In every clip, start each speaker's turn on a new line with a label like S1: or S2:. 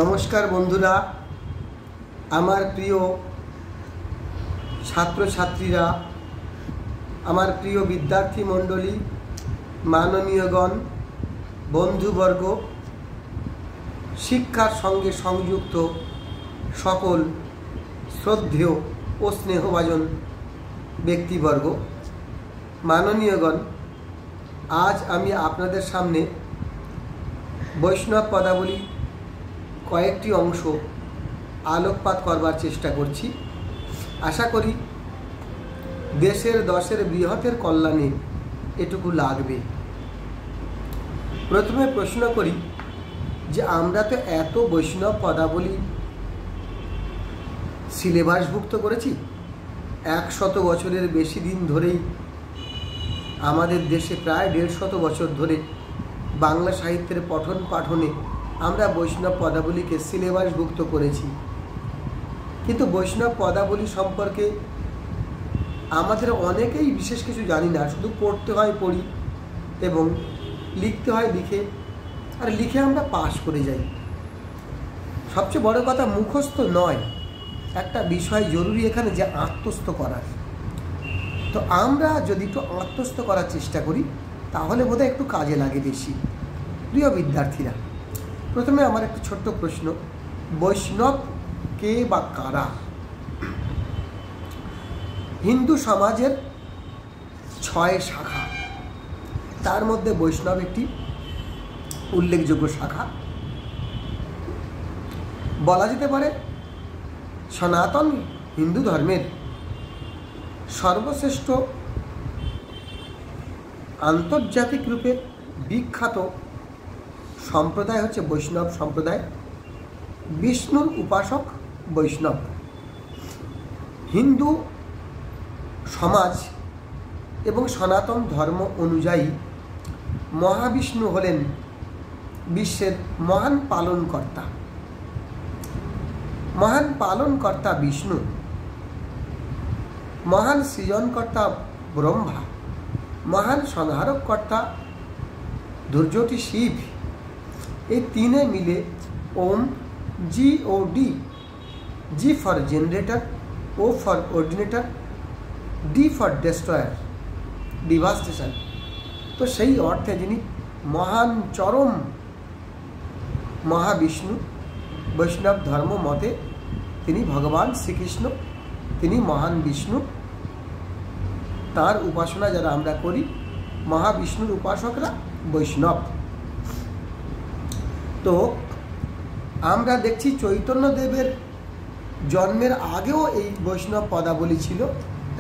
S1: নমস্কার বন্ধুরা, আমার প্রিয় ছাত্রছাত্রীরা, আমার প্রিয় বিদ্যার্থী মণ্ডলী, মাননীয়গণ, বন্ধুবর্গ, শিক্ষার সঙ্গে সংযুক্ত সকল শ্রদ্ধেয় ও স্নেহভাজন ব্যক্তিবর্গ, মাননীয়গণ, আজ আমি আপনাদের সামনে বৈষ্ণব পদাবলী কয়েকটি অংশ আলোকপাত করবার চেষ্টা করছি। আশা করি দেশের দশের বৃহতের কল্যাণে এটুকু লাগবে। প্রথমে প্রশ্ন করি যে আমরা তো এত বৈষ্ণব পদাবলী সিলেবাসভুক্ত করেছি, 100 বছরের বেশি দিন ধরেই আমাদের দেশে প্রায় 150 বছর ধরে বাংলা সাহিত্যের পঠন পাঠনে আমরা বৈষ্ণব পদাবলীকে সিলেবাসভুক্ত করেছি। কিন্তু বৈষ্ণব পদাবলী সম্পর্কে আমাদের অনেকেই বিশেষ কিছু জানি না, শুধু পড়তে হয় পড়ি এবং লিখতে হয় লিখে, আর লিখে আমরা পাশ করে যাই। সবচেয়ে বড় কথা, মুখস্থ নয়, একটা বিষয় জরুরি এখানে, যে আত্মস্থ করার। তো আমরা যদি একটু আত্মস্থ করার চেষ্টা করি তাহলে বোধহয় একটু কাজে লাগে বেশি। প্রিয় বিদ্যার্থীরা, প্রথমে আমার একটা ছোট্ট প্রশ্ন, বৈষ্ণব কে বা কারা? হিন্দু সমাজের 6 শাখা, তার মধ্যে বৈষ্ণব একটি উল্লেখযোগ্য শাখা। বলা যেতে পারে সনাতন হিন্দু ধর্মের সর্বশ্রেষ্ঠ আন্তর্জাতিক রূপে বিখ্যাত সম্প্রদায় হচ্ছে বৈষ্ণব সম্প্রদায়। বিষ্ণুর উপাসক বৈষ্ণব। হিন্দু সমাজ এবং সনাতন ধর্ম অনুযায়ী মহাবিষ্ণু হলেন বিশ্বের মহান পালনকর্তা। মহান পালনকর্তা বিষ্ণু, মহান সৃজনকর্তা ব্রহ্মা, মহান সংহারককর্তা দুর্যোটি শিব। এই তিনে মিলে Om, GOD, G for generator, O for ordinator, D for destroyer, devastation. তো সেই অর্থে যিনি মহান চরম মহাবিষ্ণু, বৈষ্ণব ধর্ম মতে তিনি ভগবান শ্রীকৃষ্ণ, তিনি মহান বিষ্ণু। তার উপাসনা যারা আমরা করি, মহাবিষ্ণুর উপাসকরা বৈষ্ণব। তো আমরা দেখছি চৈতন্যদেবের জন্মের আগেও এই বৈষ্ণব পদাবলী ছিল।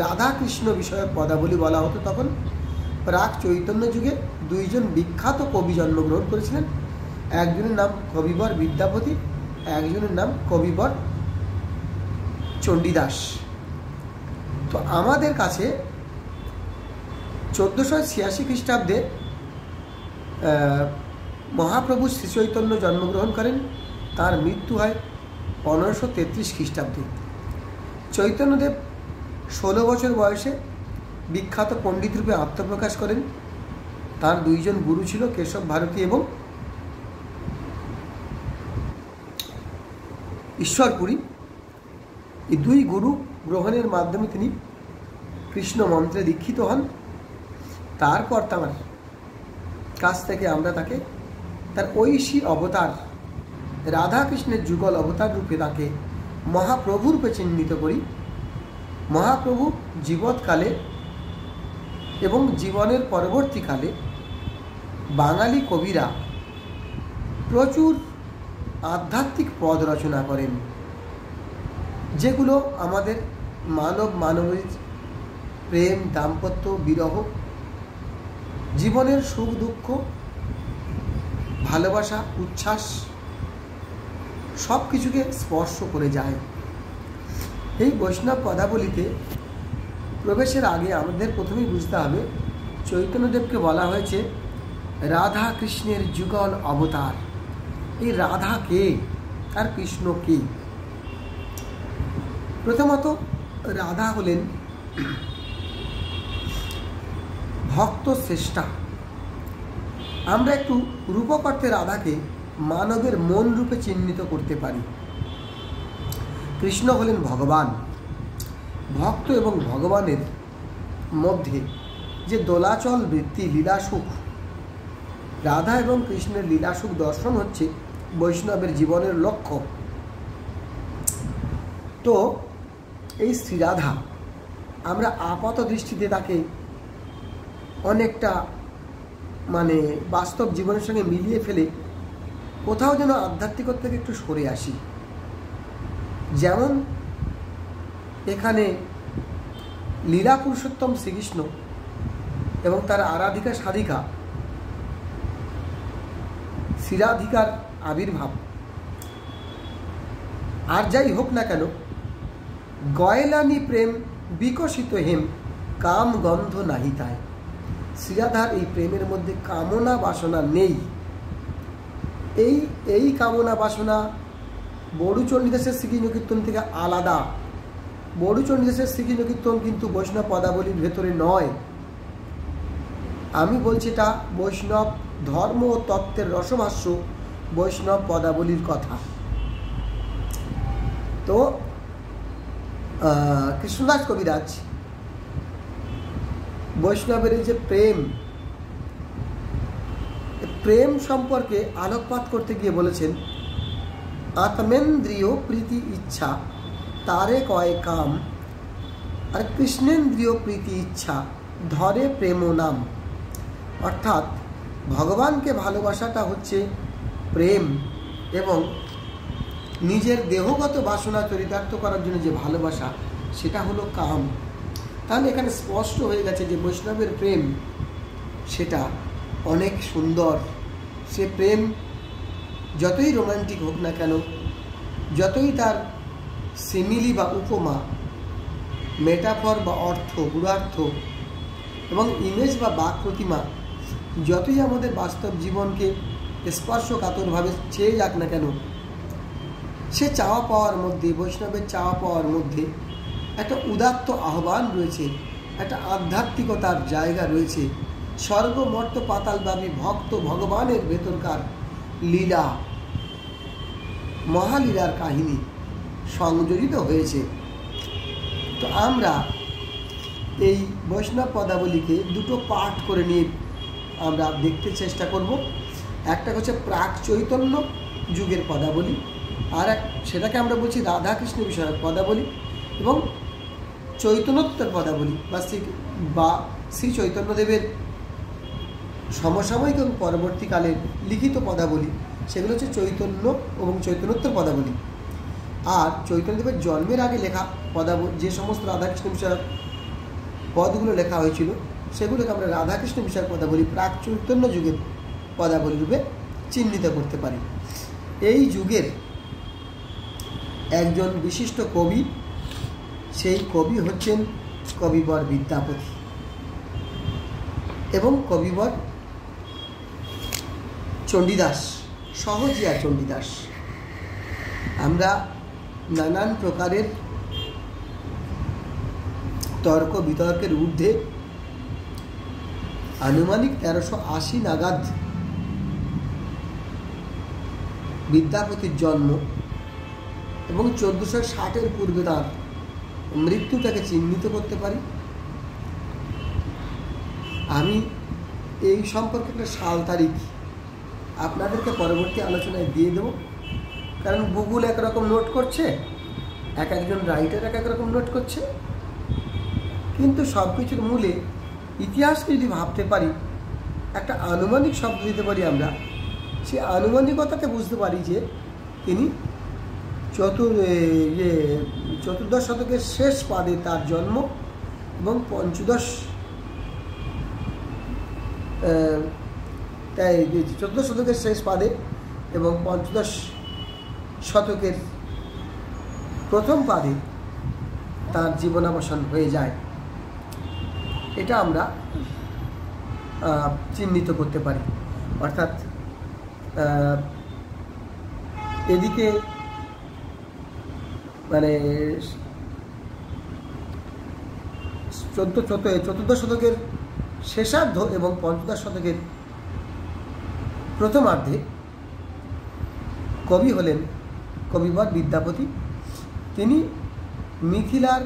S1: রাধা কৃষ্ণ বিষয়ক পদাবলী বলা হতো তখন। প্রাক চৈতন্য যুগে 2 জন বিখ্যাত কবি জন্মগ্রহণ করেছিলেন। একজনের নাম কবিবর বিদ্যাপতি, একজনের নাম কবিবর চণ্ডীদাস। তো আমাদের কাছে 1486 খ্রিস্টাব্দে মহাপ্রভু শ্রী চৈতন্য জন্মগ্রহণ করেন। তার মৃত্যু হয় 1533 খ্রিস্টাব্দে। চৈতন্যদেব 16 বছর বয়সে বিখ্যাত পণ্ডিত রূপে আত্মপ্রকাশ করেন। তার 2 জন গুরু ছিল, কেশব ভারতী এবং ঈশ্বরপুরী। এই 2 গুরু গ্রহণের মাধ্যমে তিনি কৃষ্ণ মন্ত্রে দীক্ষিত হন। তারপর তার কাছ থেকে আমরা তাকে তার ঐশী অবতার, রাধাকৃষ্ণের যুগল অবতার রূপে তাকে মহাপ্রভু রূপে চিহ্নিত করি। মহাপ্রভু জীবৎকালে এবং জীবনের পরবর্তীকালে বাঙালি কবিরা প্রচুর আধ্যাত্মিক পদ রচনা করেন, যেগুলো আমাদের মানবীর প্রেম, দাম্পত্য, বিরহ, জীবনের সুখ দুঃখ, ভালোবাসা, উচ্ছ্বাস সব কিছুকে স্পর্শ করে যায়। এই বৈষ্ণব পদাবলীতে প্রবেশের আগে আমাদের প্রথমেই বুঝতে হবে, চৈতন্যদেবকে বলা হয়েছে রাধা কৃষ্ণের যুগল অবতার। এই রাধা কে আর কৃষ্ণ কে? প্রথমত, রাধা হলেন ভক্ত শ্রেষ্ঠা। আমরা একটু রূপক অর্থে রাধাকে মানবের মন রূপে চিহ্নিত করতে পারি। কৃষ্ণ হলেন ভগবান। ভক্ত এবং ভগবানের মধ্যে যে দোলাচল বৃত্তি, লীলাসুখ, রাধা এবং কৃষ্ণের লীলাসুখ দর্শন হচ্ছে বৈষ্ণবের জীবনের লক্ষ্য। তো এই শ্রীরাধা আমরা আপাত দৃষ্টিতে তাকে অনেকটা বাস্তব জীবনের সঙ্গে মিলিয়ে ফেলে কোথাও যেন আধ্যাত্মিকতা থেকে একটু সরে আসি। যেমন এখানে লীলা পুরুষোত্তম শ্রীকৃষ্ণ এবং তার আরাধিকা সাধিকা শ্রীরাধিকার আবির্ভাব। আর যাই হোক না কেন, গয়লানি প্রেম বিকশিত হেম কাম গন্ধ নাহি তাই। শ্রীরাধার এই প্রেমের মধ্যে কামনা বাসনা নেই। এই কামনা বাসনা বড়ুচণ্ডীদাসের শ্রীকৃষ্ণ কীর্তন থেকে আলাদা। বড়ুচণ্ডীদাসের শ্রীকৃষ্ণ কীর্তন কিন্তু বৈষ্ণব পদাবলীর ভেতরে নয়। আমি বলছি এটা বৈষ্ণব ধর্ম ও তত্ত্বের রসভাষ্য, বৈষ্ণব পদাবলীর কথা। তো কৃষ্ণদাস কবিরাজ বৈষ্ণবের এই যে প্রেম সম্পর্কে আলোকপাত করতে গিয়ে বলেছেন, আত্মেন্দ্রিয় প্রীতি ইচ্ছা তারে কয় কাম, আর কৃষ্ণেন্দ্রিয় প্রীতি ইচ্ছা ধরে প্রেম নাম। অর্থাৎ ভগবানকে ভালোবাসাটা হচ্ছে প্রেম, এবং নিজের দেহগত বাসনা চরিতার্থ করার জন্য যে ভালোবাসা সেটা হলো কাম। তাহলে এখানে স্পষ্ট হয়ে গেছে যে বৈষ্ণবের প্রেম সেটা অনেক সুন্দর। সে প্রেম যতই রোমান্টিক হোক না কেন, যতই তার সিমিলি বা উপমা, মেটাফর বা অর্থ, গূঢ়ার্থ এবং ইমেজ বা বাক প্রতিমা যতই আমাদের বাস্তব জীবনকে স্পর্শকাতরভাবে ছেয়ে যাক না কেন, সে চাওয়া পাওয়ার মধ্যে, বৈষ্ণবের চাওয়া পাওয়ার মধ্যে একটা উদাত্ত আহ্বান রয়েছে, একটা আধ্যাত্মিকতার জায়গা রয়েছে। স্বর্গ মর্ত পাতালব্যাপী ভক্ত ভগবানের ভেতরকার লীলা, মহালীলার কাহিনী সংযোজিত হয়েছে। তো আমরা এই বৈষ্ণব পদাবলীকে দুটো পাঠ করে নিয়ে আমরা দেখতে চেষ্টা করব। একটা হচ্ছে প্রাক চৈতন্য যুগের পদাবলী, আর সেটাকে আমরা বলছি রাধাকৃষ্ণ বিষয়ক পদাবলী, এবং চৈতন্যোত্তর পদাবলী বা শ্রী চৈতন্যদেবের সমসাময়িক এবং পরবর্তীকালের লিখিত পদাবলী, সেগুলো হচ্ছে চৈতন্য এবং চৈতন্যোত্তর পদাবলী। আর চৈতন্যদেবের জন্মের আগে লেখা পদাবলী, যে সমস্ত রাধাকৃষ্ণ বিষয়ক পদগুলো লেখা হয়েছিল সেগুলোকে আমরা রাধাকৃষ্ণ বিষয়ক পদাবলী, প্রাক চৈতন্য যুগের পদাবলী রূপে চিহ্নিত করতে পারি। এই যুগের একজন বিশিষ্ট কবি, সেই কবি হচ্ছেন কবিবর বিদ্যাপতি এবং কবিবর চণ্ডীদাস, সহজিয়া চণ্ডীদাস। আমরা নানান প্রকারের তর্ক বিতর্কের ঊর্ধ্বে আনুমানিক 1380 নাগাদ বিদ্যাপতির জন্ম এবং 1460-এর পূর্বে তার মৃত্যুটাকে চিহ্নিত করতে পারি। আমি এই সম্পর্কে একটা সাল তারিখ আপনাদেরকে পরবর্তী আলোচনায় দিয়ে দেব, কারণ গুগল একরকম নোট করছে, একজন রাইটার এক রকম নোট করছে, কিন্তু সব কিছুর মূলে ইতিহাসকে যদি ভাবতে পারি, একটা আনুমানিক শব্দ দিতে পারি আমরা, সেই আনুমানিকতাতে বুঝতে পারি যে তিনি চতুর্দশ শতকের শেষ পাদে তার জন্ম এবং চতুর্দশ শতকের শেষ পাদে এবং পঞ্চদশ শতকের প্রথম পাদে তার জীবনাবসান হয়ে যায়। এটা আমরা চিহ্নিত করতে পারি। অর্থাৎ এদিকে চতুর্দশ শতকের শেষার্ধ এবং পঞ্চদশ শতকের প্রথমার্ধে কবি হলেন কবিবর বিদ্যাপতি। তিনি মিথিলার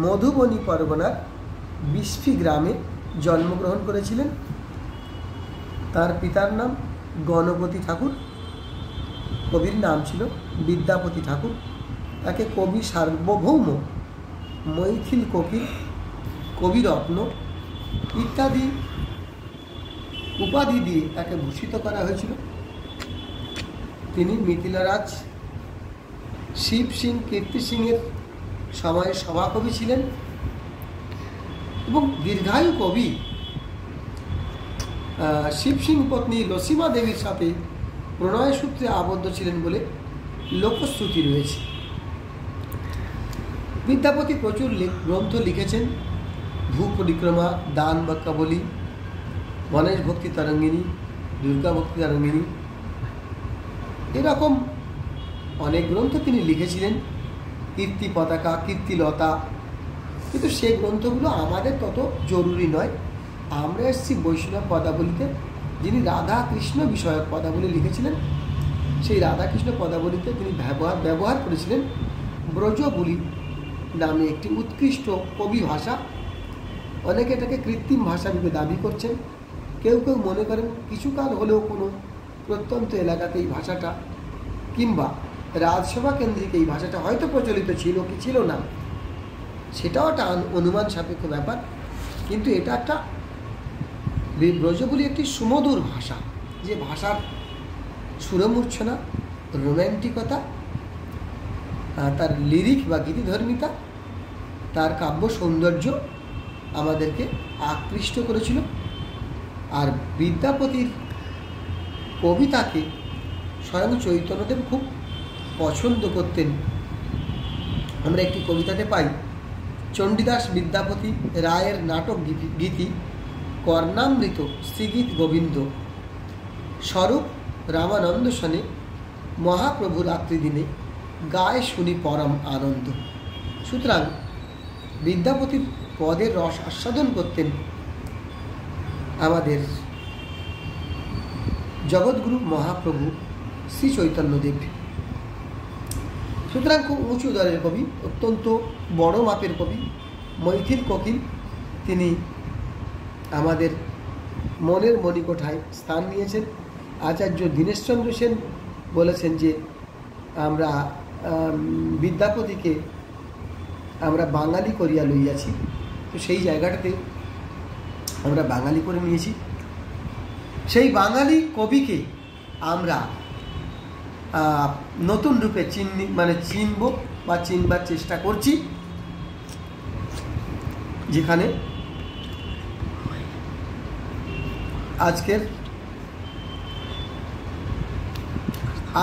S1: মধুবনী পরগনার বিস্ফি গ্রামে জন্মগ্রহণ করেছিলেন। তার পিতার নাম গণপতি ঠাকুর, কবির নাম ছিল বিদ্যাপতি ঠাকুর। তাকে কবি সার্বভৌম, মৈথিল কোকিল, কবিরত্ন ইত্যাদি উপাধি দিয়ে তাকে ভূষিত করা হয়েছিল। তিনি মিথিলারাজ শিব সিং কীর্তি সিংয়ের সময়ে সভাকবি ছিলেন এবং দীর্ঘায়ু কবি শিব সিং পত্নী লসিমা দেবীর সাথে প্রণয় সূত্রে আবদ্ধ ছিলেন বলে লোকশ্রুতি রয়েছে। বিদ্যাপতি প্রচুর গ্রন্থ লিখেছেন। ভূ পরিক্রমা, দান বাক্যাবলী, গণেশ ভক্তি তরঙ্গিনী, দুর্গা ভক্তি তরঙ্গিনী, এরকম অনেক গ্রন্থ তিনি লিখেছিলেন। কীর্তি পতাকা, কীর্তিলতা, কিন্তু সেই গ্রন্থগুলো আমাদের তত জরুরি নয়। আমরা এসেছি বৈষ্ণব পদাবলীতে। যিনি রাধা কৃষ্ণ বিষয়ক পদাবলী লিখেছিলেন, সেই রাধাকৃষ্ণ পদাবলীতে তিনি ব্যবহার করেছিলেন ব্রজবুলি নামে একটি উৎকৃষ্ট কবি ভাষা। অনেকে এটাকে কৃত্রিম ভাষা রূপে দাবি করছেন। কেউ কেউ মনে করেন কিছুকাল হলেও কোনো প্রত্যন্ত এলাকাতে এই ভাষাটা কিংবা রাজসভা কেন্দ্রিক এই ভাষাটা হয়তো প্রচলিত ছিল কি ছিল না, সেটাও একটা অনুমান সাপেক্ষ ব্যাপার। কিন্তু এটা একটা ব্রজবুলি একটি সুমধুর ভাষা, যে ভাষার সুরমূর্ছনা, রোম্যান্টিকতা, তার লিরিক বা গীতিধর্মিতা, তার কাব্য সৌন্দর্য আমাদেরকে আকৃষ্ট করেছিল। আর বিদ্যাপতির কবিতাকে স্বয়ং চৈতন্যদেব খুব পছন্দ করতেন। আমরা একটি কবিতাতে পাই, চণ্ডীদাস বিদ্যাপতি রায়ের নাটক গীতি কর্ণামৃত শ্রীগীত গোবিন্দ স্বরূপ রামানন্দ শনে মহাপ্রভু রাত্রিদিনে গায়ে শুনি পরম আনন্দ। সুতরাং বিদ্যাপতির পদের রস আস্বাদন করতেন আমাদের জগৎগুরু মহাপ্রভু শ্রী চৈতন্যদেব। সুতরাং খুব উঁচু দরের কবি, অত্যন্ত বড় মাপের কবি, মৈথিল কোকিল। তিনি আমাদের মনের মণিকোঠায় স্থান নিয়েছেন। আচার্য দীনেশচন্দ্র সেন বলেছেন যে আমরা বিদ্যাপতিকে আমরা বাঙালি করিয়া লইয়াছি। তো সেই জায়গাটাতে আমরা বাঙালি করে নিয়েছি। সেই বাঙালি কবিকে আমরা নতুন রূপে চিনব বা চিনবার চেষ্টা করছি, যেখানে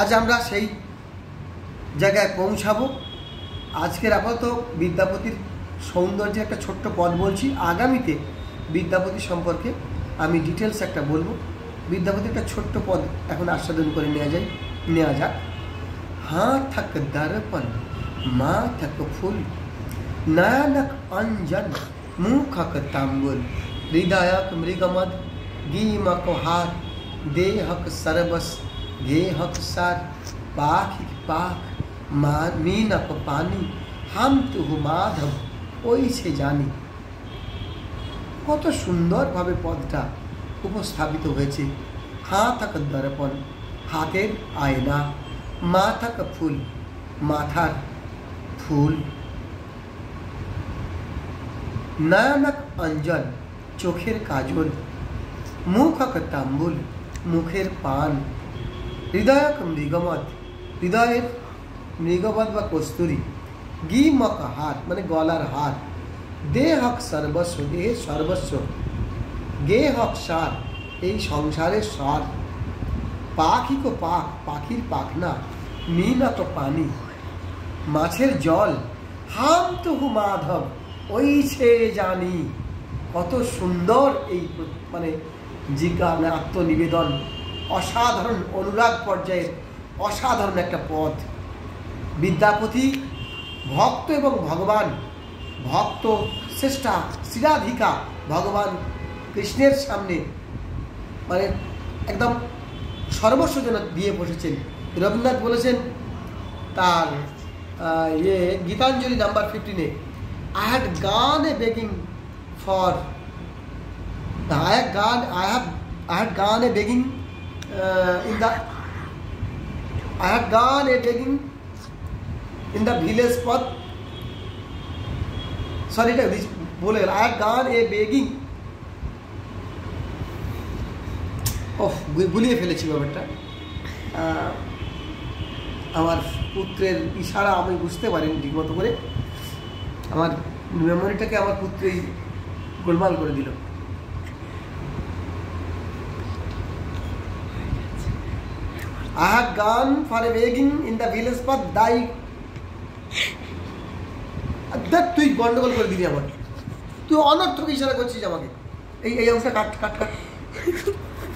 S1: আজ আমরা সেই জায়গায় পৌঁছাবো। আজকের আপাতত বিদ্যাপতির সৌন্দর্যের একটা ছোট্ট পদ বলছি। আগামীতে বিদ্যাপতি সম্পর্কে আমি ডিটেলস একটা বলবো। বিদ্যাপতির একটা ছোট্ট পদ এখন আস্বাদন করে নেওয়া যাক। হাঁ থাক দর্পণ, মা থাক ফুল, নয়নক অঞ্জন, মুখক তাম্বুল, হৃদয়ক মৃগমদ, গীমক হার, দেহক সরবস, গেহক সার, পাখিক পাখ, मीनक पानी, हम तुहु माधव ওই সে জানি। কত সুন্দরভাবে পদটা উপস্থাপিত হয়েছে। হাঁ থাক দর্পণ, হাতের আয়না, মা থাক ফুল, মাথার ফুল, নয়নক অঞ্জন, চোখের কাজল, মুখক তাম্বুল, মুখের পান, হৃদয়ক মৃগমদ, হৃদয়ের মৃগবধ বা কস্তুরী, গীমক হার মানে গলার হার, দেহক সর্বস্ব, দেহের সর্বস্ব, গেহক সার এই সংসারের সার, পাখিক পাখ পাখির পাখনা, মীনক পানি মাছের জল, হাম তুহু মাধব ওই সে জানি। কত সুন্দর এই জিজ্ঞাসা আত্মনিবেদন, অসাধারণ অনুরাগ পর্যায়ের অসাধারণ একটা পথ। বিদ্যাপতি ভক্ত এবং ভগবান, ভক্ত শ্রেষ্ঠা শ্রীরাধিকা ভগবান কৃষ্ণের সামনে একদম সর্বস্ব যেন দিয়ে বসেছেন। রবীন্দ্রনাথ বলেছেন তার ইয়ে গীতাঞ্জলি নাম্বার 15-এ, I had gone a begging for I had gone a begging in the village path. Sorry, এটা বলে গেল, I had gone a begging. গুলিয়ে ফেলেছি ব্যাপারটা। আমার পুত্রের ইশারা আমি বুঝতে পারিনি ঠিক মতো করে, আমার মেমোরিটাকে আমার পুত্রই গোলমাল করে দিল। I had gone for a begging in the village path, তুই গন্ডগোল করে দিবি আমার, তুই অনর্থক ইশারা করছিস আমাকে। এই অংশটা কাট কাট কাট।